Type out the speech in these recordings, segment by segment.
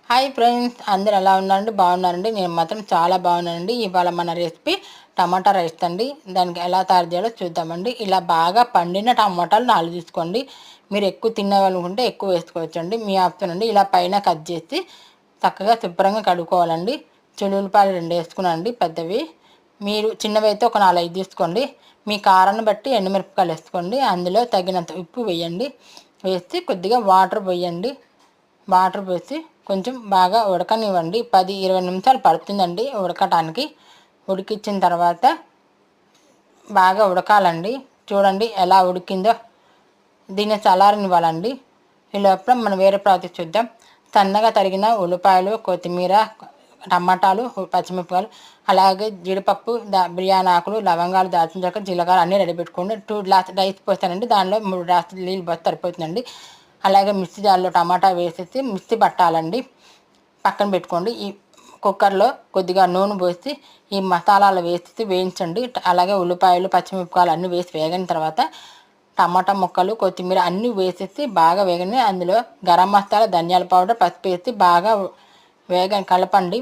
Hi friends, అందరు ఎలా ఉన్నారండి? బాగున్నారండి? నేను మాత్రం చాలా బాగున్నానండి. ఇవాళ మన రెసిపీ టమాటా రైస్ అండి. దానికి ఎలా తయారు చేయాలో చూద్దామండి. ఇలా బాగా పండిన టమాటాలు 4 తీసుకోండి. మీరు ఎక్కువ తినేవాళ్ళనుకుంటే ఎక్కువ వేసుకోవచ్చండి, మీ ఆప్షన్ అండి. ఇలా పైన కట్ చేసి చక్కగా శుభ్రంగా కడుక్కోవాలండి. ఉల్లిపాయలు 2 వేసుకున్నానండి పెద్దవి. మీరు చిన్నవి అయితే ఒక 4-5 తీసుకోండి. మీ కారాన్ని బట్టి ఎండుమిరపకాయలు వేసుకోండి. అందులో తగినంత ఉప్పు వేయండి. వేసి కొద్దిగా వాటర్ పోయండి. వాటర్ పోసి కొంచెం బాగా ఉడకనివ్వండి. 10-20 నిమిషాలు పడుతుందండి ఉడకటానికి. ఉడికించిన తర్వాత బాగా ఉడకాలండి. చూడండి ఎలా ఉడికిందో. దీన్ని చల్లారనివ్వాలండి. ఈ లోపల మనం వేరే ప్రాసెస్ చూద్దాం. సన్నగా తరిగిన ఉల్లిపాయలు, కొత్తిమీర, టమాటాలు, పచ్చిమిరపకాయలు, అలాగే జీడిపప్పు, బిర్యానీ ఆకులు, లవంగాలు, దాల్చిన చెక్క, జీలకర్ర అన్నీ రెడీ పెట్టుకోండి. 2 గ్లాస్ రైస్ పోస్తానండి. దానిలో 3 గ్లాసులు నీళ్ళు పోస్తే సరిపోతుందండి. అలాగే మిక్సీ జార్లో టమాటా వేసేసి మిక్సీ పట్టాలండి. పక్కన పెట్టుకోండి. ఈ కుక్కర్లో కొద్దిగా నూనె పోసి ఈ మసాలాలు వేసి వేయించండి. అలాగే ఉల్లిపాయలు, పచ్చిమిరపకాయలు అన్నీ వేసి వేగిన తర్వాత టమాటా ముక్కలు, కొత్తిమీర అన్నీ వేసేసి బాగా వేగని అందులో గరం మసాలా, ధనియాల పౌడర్, పసుపు వేసి బాగా కలపండి.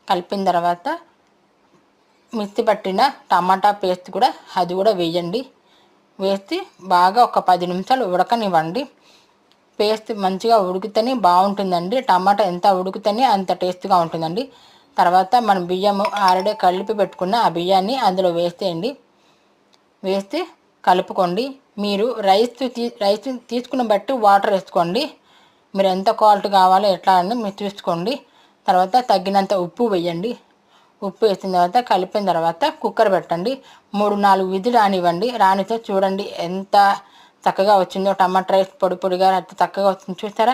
కలిపిన తర్వాత మిక్సీ పట్టిన టమాటా పేస్ట్ కూడా అది కూడా వేయండి. వేసి బాగా ఒక 10 నిమిషాలు ఉడకనివ్వండి. పేస్ట్ మంచిగా ఉడికితేనే బాగుంటుందండి. టమాటా ఎంత ఉడికితేనే అంత టేస్ట్గా ఉంటుందండి. తర్వాత మనం బియ్యము ఆల్రెడీ కలిపి పెట్టుకున్న ఆ బియ్యాన్ని అందులో వేసేయండి. వేసి కలుపుకోండి. మీరు రైస్ తీసుకున్న బట్టి వాటర్ వేసుకోండి. మీరు ఎంత క్వాలిటీ కావాలో ఎట్లా అని మీరు చూసుకోండి. తర్వాత తగినంత ఉప్పు వేయండి. ఉప్పు వేసిన తర్వాత కలిపిన తర్వాత కుక్కర్ పెట్టండి. 3-4 విజిల్ రానివ్వండి. రానిస్తే చూడండి ఎంత చక్కగా వచ్చిందో. టమాటా రైస్ పొడి పొడిగా చక్కగా వచ్చింది. చూస్తారా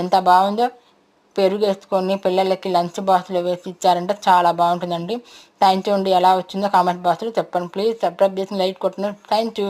ఎంత బాగుందో. పెరుగు వేసుకొని పిల్లలకి లంచ్ బాక్స్లో వేసి ఇచ్చారంటే చాలా బాగుంటుందండి. థ్యాంక్ యూ అండి. ఎలా వచ్చిందో కామెంట్ బాక్స్లో చెప్పండి. ప్లీజ్ సబ్స్క్రైబ్ చేసి లైక్ కొట్టండి. Thank you.